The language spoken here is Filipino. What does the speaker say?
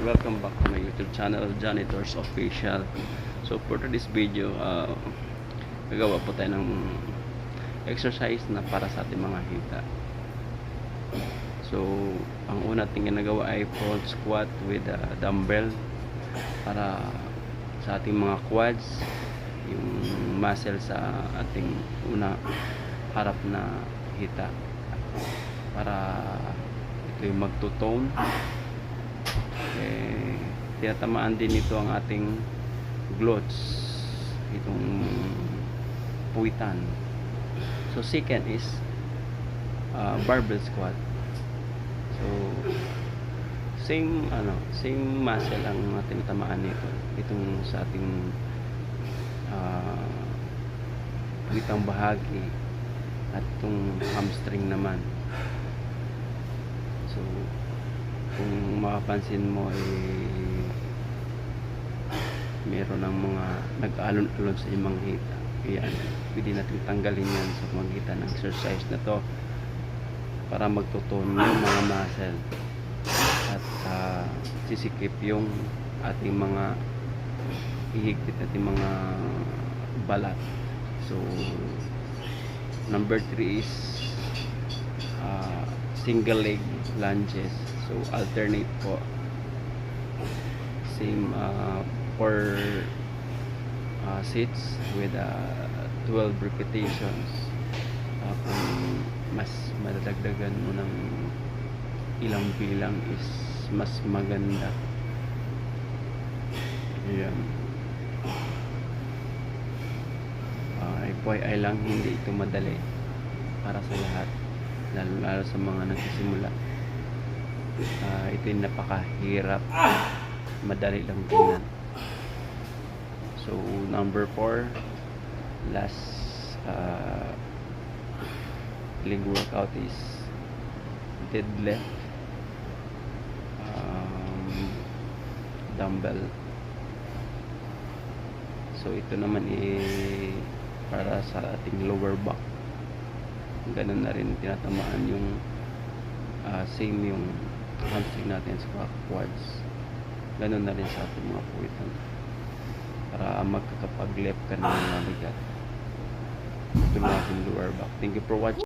welcome back to my YouTube channel, Janitors Official. So for today's video, gagawa po tayo ng exercise na para sa ating mga hita. So ang una natin ginagawa ay front squat with dumbbell para sa ating mga quads, yung muscle sa ating una harap na hita, para ito yung magtutone. Tinatamaan din ito ang ating glutes, itong puwitan. So second is barbell squat. So same muscle ang tinatamaan nito, itong sa ating puwitang bahagi at itong hamstring naman. So kung mapapansin mo meron ng mga nag-alon-alon sa imang hita, yan, pwede natin tanggalin yan sa pamagitan ng exercise na to para magtuton yung mga muscle at sisikip yung ating mga hihigpit natin mga balat. So number 3 is single leg lunges. So alternate po, same 4 sets with 12 repetitions. Kung mas madadagdagan mo ng ilang bilang is mas maganda. Ayan. FYI lang, hindi ito madali para sa lahat, lalo sa mga nagsisimula. Ito yung napakahirap, madali lang tingnan. So number 4, last leg workout is deadlift, dumbbell. So ito naman para sa ating lower back. Ganun na rin tinatamaan yung same yung hamstring natin sa quads. Ganun na rin sa ating mga puwitan para magkakapag-lift ka ng mga bigat. Ito na ating lower back. Thank you for watching.